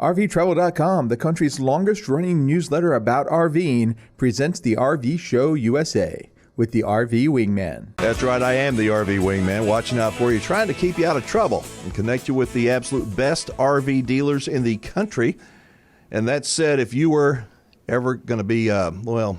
RVTravel.com, the country's longest-running newsletter about RVing, presents the RV Show USA with the RV Wingman. That's right, I am the RV Wingman, watching out for you, trying to keep you out of trouble and connect you with the absolute best RV dealers in the country. And that said, if you were ever going to be, well,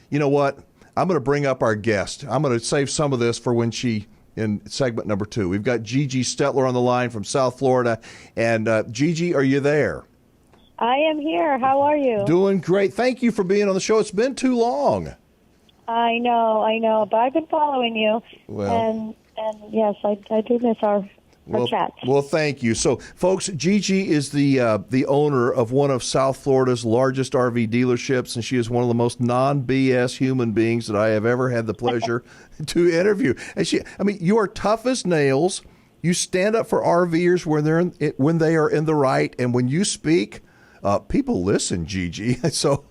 you know what? I'm going to bring up our guest. I'm going to save some of this for when she, in segment number 2. We've got Gigi Stetler on the line from South Florida. And Gigi, are you there? I am here. How are you? Doing great. Thank you for being on the show. It's been too long. I know, but I've been following you. Well, and yes, I do miss our chats. Well, thank you. So, folks, Gigi is the owner of one of South Florida's largest RV dealerships, and she is one of the most non-BS human beings that I have ever had the pleasure to interview. And you are tough as nails. You stand up for RVers when they are in the right, and when you speak, people listen, Gigi. So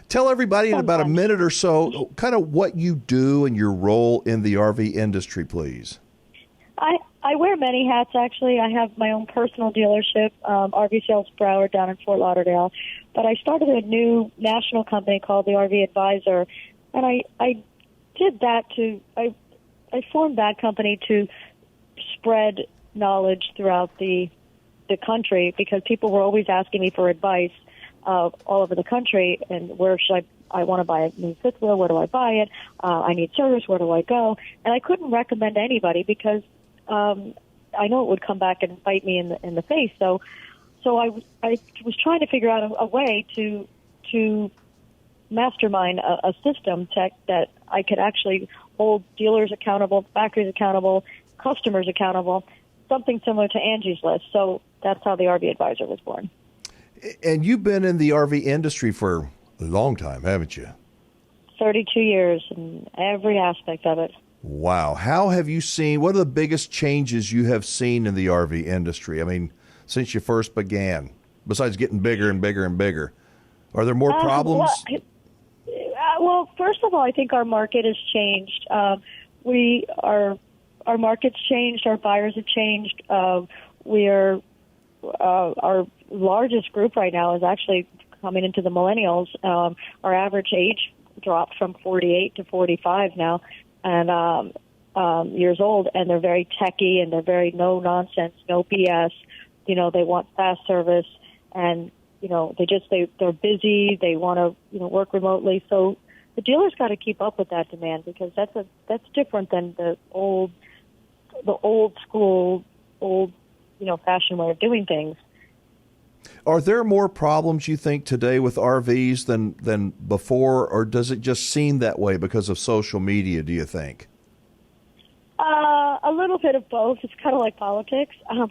tell everybody in about a minute or so kind of what you do and your role in the RV industry, please. I wear many hats, actually. I have my own personal dealership, RV Sales Broward down in Fort Lauderdale. But I started a new national company called the RV Advisor, and I did that I formed that company to spread knowledge throughout the country, because people were always asking me for advice all over the country, and where should I want to buy a new fifth wheel, where do I buy it? I need service, where do I go? And I couldn't recommend anybody because I know it would come back and bite me in the face. So I was trying to figure out a way to mastermind a system that I could actually hold dealers accountable, factories accountable, customers accountable, something similar to Angie's List. So that's how the RV Advisor was born. And you've been in the RV industry for a long time, haven't you? 32 years in every aspect of it. Wow. How have you seen, what are the biggest changes you have seen in the RV industry? I mean, since you first began, besides getting bigger and bigger and bigger? Are there more problems? Well, first of all, I think our market has changed. Our market's changed. Our buyers have changed. Our largest group right now is actually coming into the millennials. Our average age dropped from 48 to 45 now, and years old, and they're very techy, and they're very no nonsense, no BS. You know, they want fast service, and you know, they're busy. They want to work remotely. So the dealer's got to keep up with that demand, because that's different than the old school, fashioned way of doing things. Are there more problems, you think, today with RVs than before, or does it just seem that way because of social media, do you think? A little bit of both. It's kind of like politics. A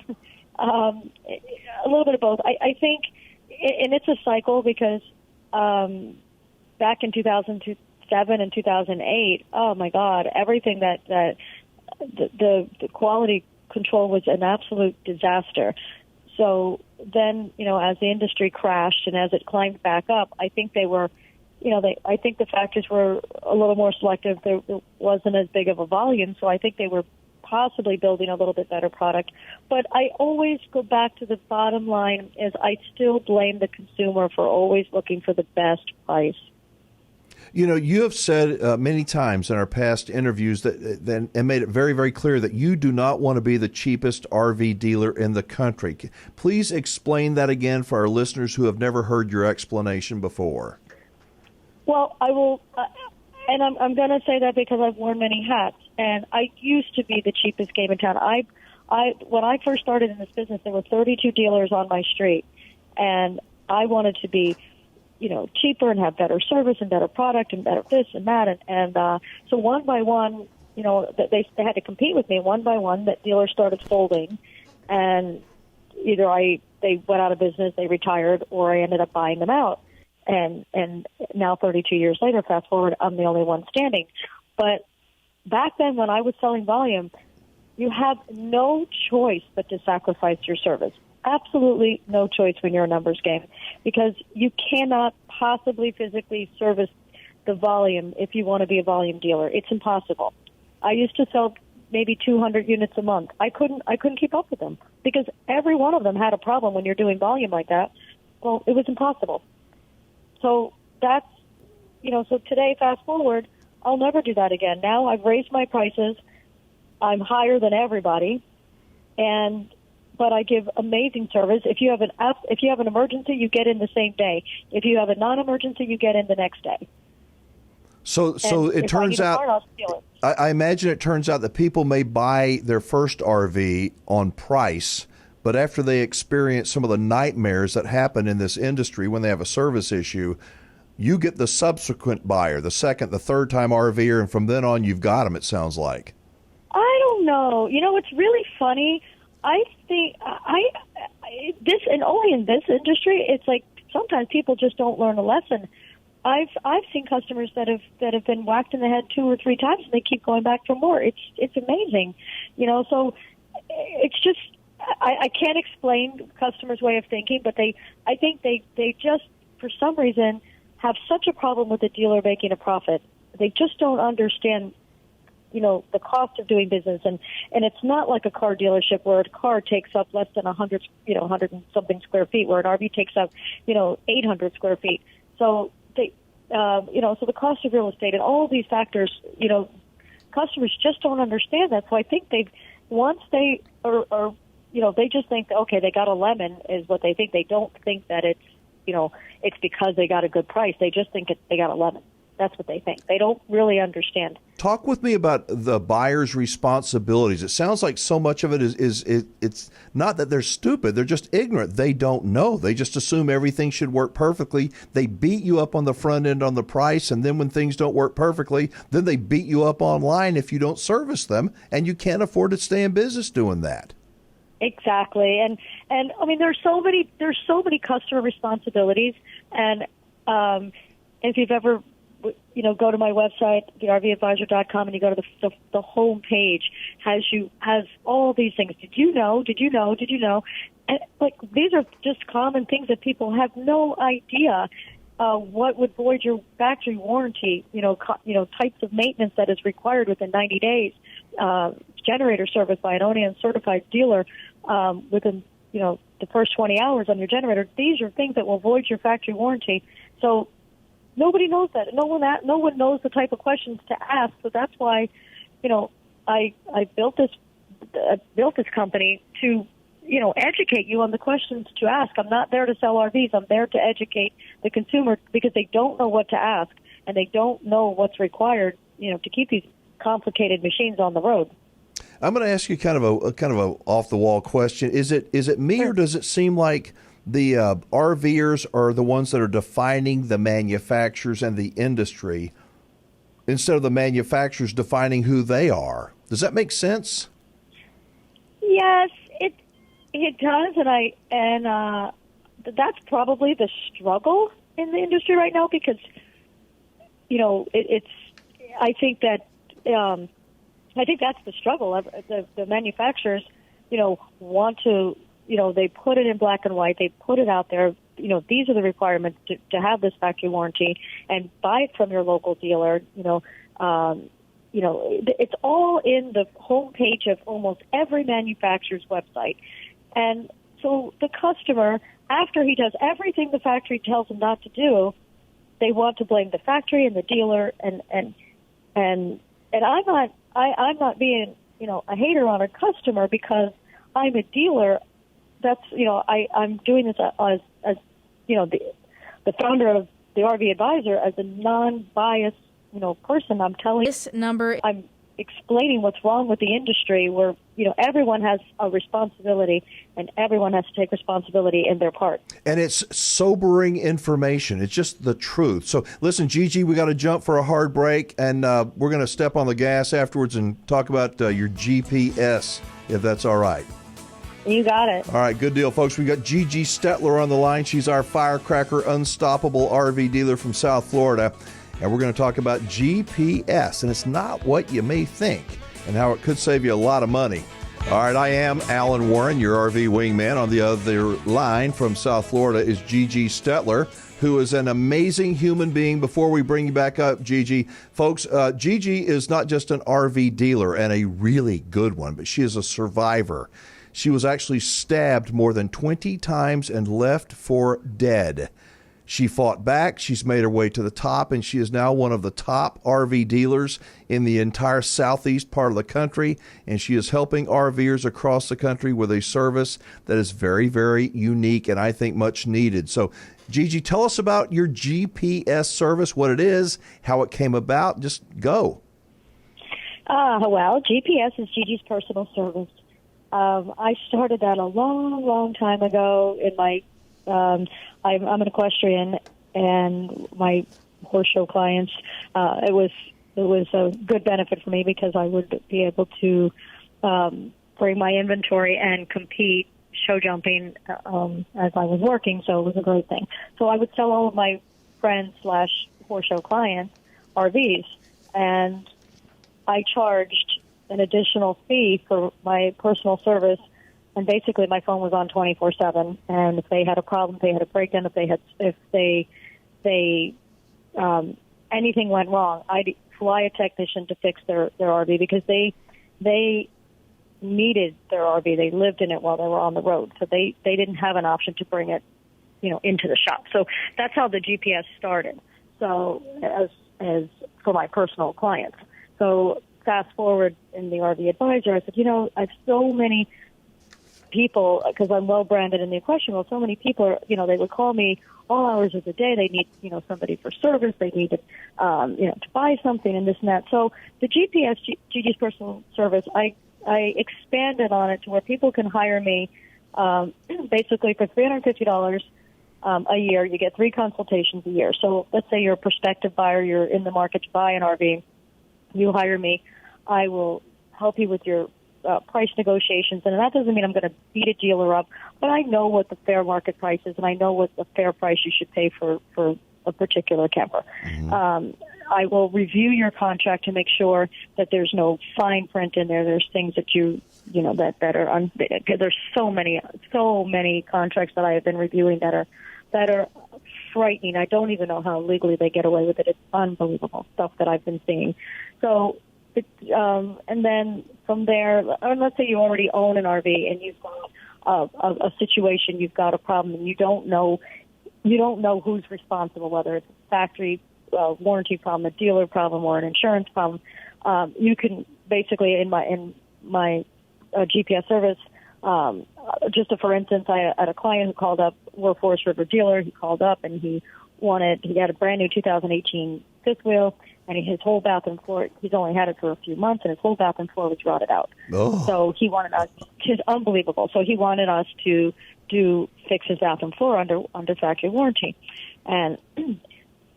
little bit of both. I think, and it's a cycle, because back in 2007 and 2008, oh my God, everything that the quality control was an absolute disaster. So then, as the industry crashed and as it climbed back up, I think they were, I think the factories were a little more selective. There wasn't as big of a volume, so I think they were possibly building a little bit better product. But I always go back to the bottom line, is I still blame the consumer for always looking for the best price. You have said many times in our past interviews that and made it very, very clear that you do not want to be the cheapest RV dealer in the country. Please explain that again for our listeners who have never heard your explanation before. Well, I will, and I'm going to say that because I've worn many hats, and I used to be the cheapest game in town. When I first started in this business, there were 32 dealers on my street, and I wanted to be cheaper and have better service and better product and better this and that. And so one by one, they had to compete with me. One by one, that dealers started folding, and either they went out of business, they retired, or I ended up buying them out. And now 32 years later, fast forward, I'm the only one standing. But back then, when I was selling volume, you have no choice but to sacrifice your service. Absolutely no choice when you're a numbers game, because you cannot possibly physically service the volume if you want to be a volume dealer. It's impossible. I used to sell maybe 200 units a month. I couldn't keep up with them because every one of them had a problem when you're doing volume like that. Well, it was impossible. So that's, so today, fast forward, I'll never do that again. Now I've raised my prices. I'm higher than everybody, but I give amazing service. If you have an emergency, you get in the same day. If you have a non-emergency, you get in the next day. So it turns out, I imagine it turns out that people may buy their first RV on price, but after they experience some of the nightmares that happen in this industry when they have a service issue, you get the subsequent buyer, the second, the third time RVer, and from then on, you've got them, it sounds like. I don't know. It's really funny. I think and only in this industry, it's like sometimes people just don't learn a lesson. I've seen customers that have been whacked in the head 2 or 3 times and they keep going back for more. It's amazing, So it's just I can't explain customers' way of thinking, but I think they just for some reason have such a problem with the dealer making a profit. They just don't understand, the cost of doing business, and it's not like a car dealership where a car takes up less than 100 and something square feet, where an RV takes up 800 square feet. So so the cost of real estate and all these factors, customers just don't understand that. So I think they just think, okay, they got a lemon is what they think. They don't think that it's because they got a good price. They just think they got a lemon. That's what they think. They don't really understand. Talk with me about the buyer's responsibilities. It sounds like so much of it it's not that they're stupid. They're just ignorant. They don't know. They just assume everything should work perfectly. They beat you up on the front end on the price, and then when things don't work perfectly, then they beat you up online if you don't service them, and you can't afford to stay in business doing that. Exactly. And I mean, there's so many customer responsibilities. And if you've ever, go to my website, thervadvisor.com, and you go to the home page, has all these things. Did you know? And these are just common things that people have no idea. What would void your factory warranty? Types of maintenance that is required within 90 days. Generator service by an OEM certified dealer within the first 20 hours on your generator. These are things that will void your factory warranty. So nobody knows that. No one knows the type of questions to ask. So that's why, I built this company to educate you on the questions to ask. I'm not there to sell RVs. I'm there to educate the consumer because they don't know what to ask and they don't know what's required, to keep these complicated machines on the road. I'm going to ask you kind of a off the wall question. Is it me, or does it seem like the RVers are the ones that are defining the manufacturers and the industry instead of the manufacturers defining who they are? Does that make sense? Yes, it does, and that's probably the struggle in the industry right now because I think that's the struggle. The manufacturers, want to, they put it in black and white. They put it out there. These are the requirements to have this factory warranty and buy it from your local dealer. It's all in the homepage of almost every manufacturer's website. And so the customer, after he does everything the factory tells him not to do, they want to blame the factory and the dealer. And I'm not being, a hater on a customer because I'm a dealer. That's, I'm doing this as the founder of the RV Advisor as a non-biased, person. I'm telling this number. I'm explaining what's wrong with the industry where, everyone has a responsibility and everyone has to take responsibility in their part. And it's sobering information. It's just the truth. So listen, Gigi, we got to jump for a hard break, and we're going to step on the gas afterwards and talk about your GPS, if that's all right. You got it. All right, good deal, folks. We got Gigi Stetler on the line. She's our firecracker, unstoppable RV dealer from South Florida. And we're going to talk about GPS, and it's not what you may think, and how it could save you a lot of money. All right, I am Alan Warren, your RV wingman. On the other line from South Florida is Gigi Stetler, who is an amazing human being. Before we bring you back up, Gigi, folks, Gigi is not just an RV dealer and a really good one, but she is a survivor. She was actually stabbed more than 20 times and left for dead. She fought back, she's made her way to the top, and she is now one of the top RV dealers in the entire southeast part of the country, and she is helping RVers across the country with a service that is very, very unique and I think much needed. So, Gigi, tell us about your GPS service, what it is, how it came about. Just go. Well, GPS is Gigi's Personal Service. I started that a long, long time ago in my I'm an equestrian, and my horse show clients, it was a good benefit for me because I would be able to bring my inventory and compete show jumping as I was working, so it was a great thing. So I would sell all of my friends / horse show clients RVs, and I charged an additional fee for my personal service. And basically, my phone was on 24/7. And if they had a problem, if they had a breakdown, if anything went wrong, I'd fly a technician to fix their RV because they needed their RV. They lived in it while they were on the road, so they didn't have an option to bring it, into the shop. So that's how the GPS started. So as for my personal clients. So fast forward in the RV Advisor, I said, I have so many people, because I'm well branded in the equestrian world, so many people they would call me all hours of the day. They need, somebody for service. They need to buy something and this and that. So the GPS, Gigi's Personal Service, I expanded on it to where people can hire me basically for $350 a year. You get 3 consultations a year. So let's say you're a prospective buyer, you're in the market to buy an RV. You hire me. I will help you with your price negotiations, and that doesn't mean I'm going to beat a dealer up, but I know what the fair market price is, and I know what the fair price you should pay for a particular camper. Mm-hmm. I will review your contract to make sure that there's no fine print in there. There's things that that are there's so many contracts that I have been reviewing that are frightening. I don't even know how legally they get away with it. It's unbelievable stuff that I've been seeing. So. And then from there, let's say you already own an RV and you've got a situation, you've got a problem, and you don't know who's responsible, whether it's a factory warranty problem, a dealer problem, or an insurance problem. You can basically in my GPS service. Just for instance, I had a client who called up. We're a Forest River dealer. He called up and he had a brand new 2018 fifth wheel. And his whole bathroom floor, he's only had it for a few months, and his whole bathroom floor was rotted out. Oh. So he wanted us, it's unbelievable. So he wanted us to fix his bathroom floor under factory warranty. And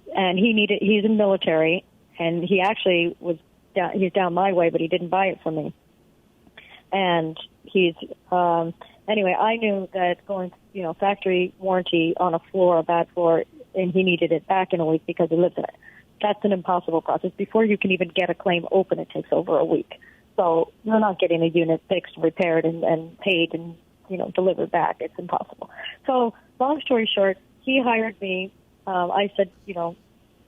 he's in the military, and he actually he's down my way, but he didn't buy it from me. And anyway, I knew that going, factory warranty on a bad floor, and he needed it back in a week because he lives in it. That's an impossible process. Before you can even get a claim open, it takes over a week. So you're not getting a unit fixed, repaired, and paid and, delivered back. It's impossible. So long story short, he hired me. I said, be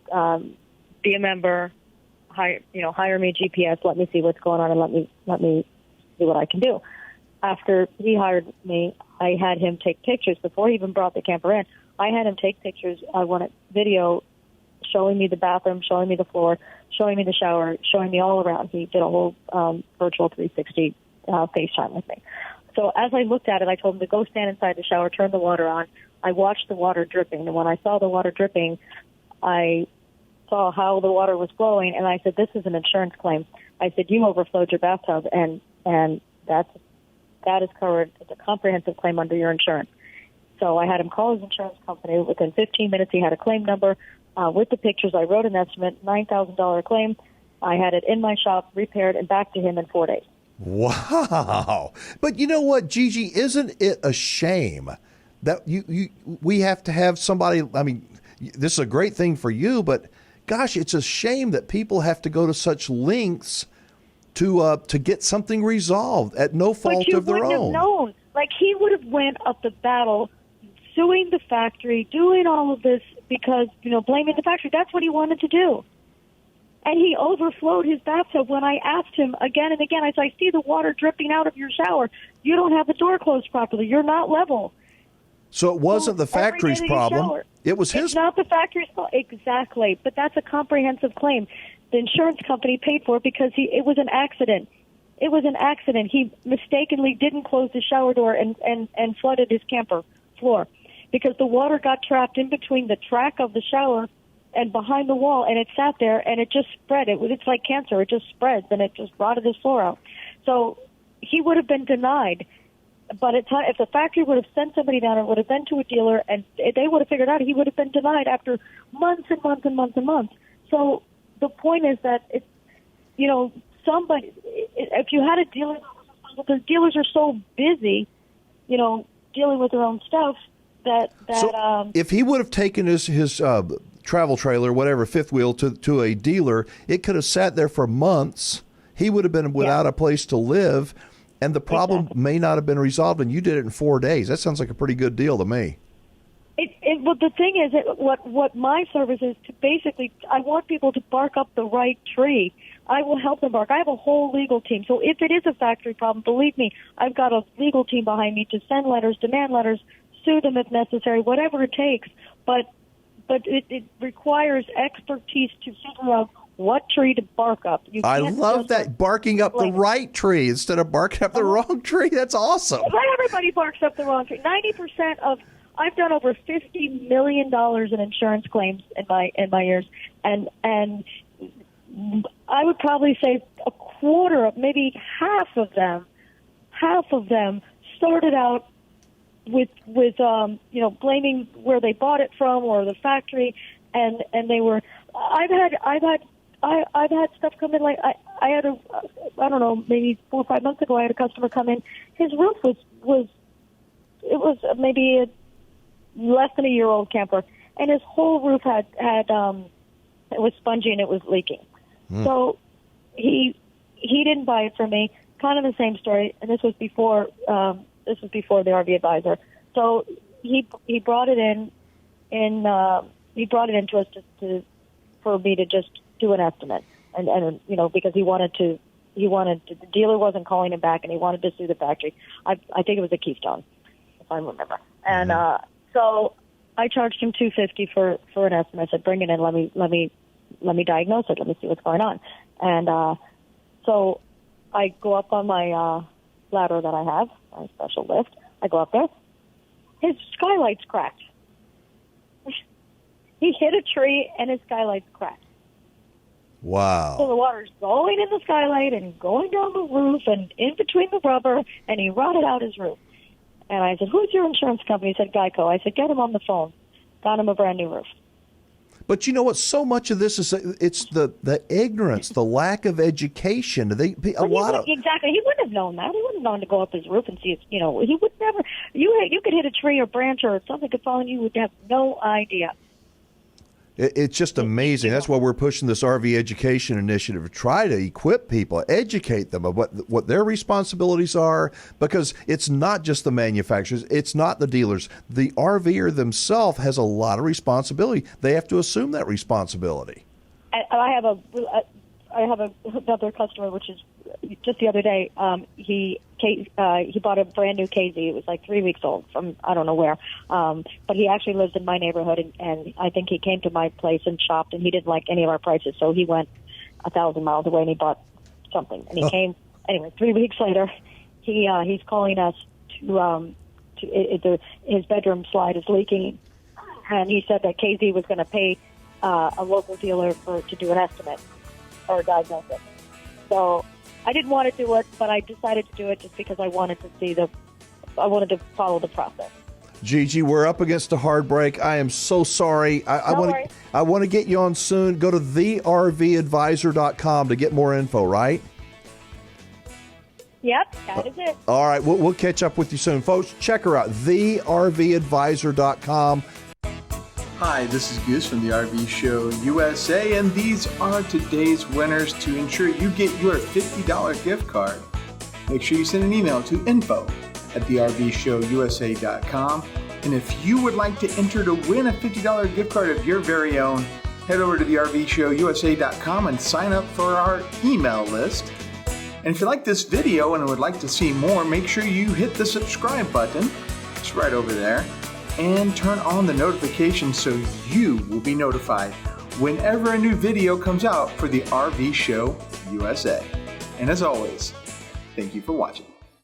a member, hire me GPS, let me see what's going on, and let me see what I can do. After he hired me, I had him take pictures. Before he even brought the camper in, I had him take pictures. I wanted video showing me the bathroom, showing me the floor, showing me the shower, showing me all around. He did a whole virtual 360 FaceTime with me. So as I looked at it, I told him to go stand inside the shower, turn the water on. I watched the water dripping, and when I saw the water dripping, I saw how the water was flowing, and I said, this is an insurance claim. I said, you overflowed your bathtub, and that is covered. It's a comprehensive claim under your insurance. So I had him call his insurance company. Within 15 minutes, he had a claim number. With the pictures, I wrote an estimate, $9,000 claim. I had it in my shop, repaired, and back to him in 4 days. Wow. But you know what, Gigi, isn't it a shame that we have to have somebody, I mean, this is a great thing for you, but gosh, it's a shame that people have to go to such lengths to get something resolved at no fault of their own. But you wouldn't have known. Like, he would have went up the battle, suing the factory, doing all of this because, blaming the factory. That's what he wanted to do. And he overflowed his bathtub. When I asked him again and again, I said, I see the water dripping out of your shower. You don't have the door closed properly. You're not level. So it wasn't the factory's problem. It was his. It's not the factory's fault. Exactly. But that's a comprehensive claim. The insurance company paid for it because it was an accident. It was an accident. He mistakenly didn't close the shower door and flooded his camper floor because the water got trapped in between the track of the shower and behind the wall, and it sat there, and it just spread. It's like cancer. It just spreads, and it just rotted his floor out. So he would have been denied. But if the factory would have sent somebody down, it would have been to a dealer, and they would have figured out he would have been denied after months and months and months and months. So the point is that, if you had a dealer, because dealers are so busy, dealing with their own stuff, if he would have taken his travel trailer, whatever, fifth wheel to a dealer, it could have sat there for months. He would have been without a place to live, and the problem may not have been resolved, and you did it in 4 days. That sounds like a pretty good deal to me. But the thing is, what my service is to basically, I want people to bark up the right tree. I will help them bark. I have a whole legal team. So if it is a factory problem, believe me, I've got a legal team behind me to send letters, demand letters, sue them if necessary, whatever it takes. But it requires expertise to figure out what tree to bark up. I love that, barking up the right tree instead of barking up the wrong tree. That's awesome. Not everybody barks up the wrong tree. 90% of I've done over $50 million in insurance claims in my years, and I would probably say a quarter, maybe half of them started out with blaming where they bought it from or the factory, and they were. I've had stuff come in, like I had I don't know, maybe 4 or 5 months ago I had a customer come in. His roof was maybe less than a year old camper, and his whole roof had it was spongy and it was leaking. So he didn't buy it from me. Kind of the same story, and this was before the RV Advisor. So he brought it in to us for me to just do an estimate, and because he wanted to the dealer wasn't calling him back, and he wanted to sue the factory. I think it was a Keystone, if I remember. And so I charged him $250 for an estimate. I said, bring it in, let me diagnose it, let me see what's going on. And so I go up on my ladder that I have, my special lift. I go up there. His skylight's cracked. He hit a tree and his skylight's cracked. Wow. So the water's going in the skylight and going down the roof and in between the rubber, and he rotted out his roof. And I said, who's your insurance company? He said, Geico. I said, get him on the phone. Got him a brand new roof. But you know what? So much of this it's the ignorance, the lack of education. Exactly. He wouldn't have known that. He wouldn't have known to go up his roof and see it. He would never. You could hit a tree or branch or something could fall, and you would have no idea. It's just amazing. That's why we're pushing this RV education initiative to try to equip people, educate them of what their responsibilities are, because it's not just the manufacturers, it's not the dealers. The RVer themselves has a lot of responsibility. They have to assume that responsibility. I have another customer, which is just the other day. He bought a brand new KZ. It was like 3 weeks old from I don't know where. But he actually lives in my neighborhood, and I think he came to my place and shopped, and he didn't like any of our prices, so he went 1,000 miles away and he bought something. And he came anyway. 3 weeks later, he's calling us his bedroom slide is leaking, and he said that KZ was going to pay a local dealer to do an estimate or a diagnosis. So I didn't want to do it, but I decided to do it just because I wanted to follow the process. Gigi, we're up against a hard break. I am so sorry. I want to get you on soon. Go to thervadvisor.com to get more info, right? Yep, that is it. All right, we'll catch up with you soon. Folks, check her out, thervadvisor.com. Hi, this is Goose from the RV Show USA, and these are today's winners to ensure you get your $50 gift card. Make sure you send an email to info@thervshowusa.com. And if you would like to enter to win a $50 gift card of your very own, head over to thervshowusa.com and sign up for our email list. And if you like this video and would like to see more, make sure you hit the subscribe button. It's right over there. And turn on the notifications so you will be notified whenever a new video comes out for the RV Show USA. And as always, thank you for watching.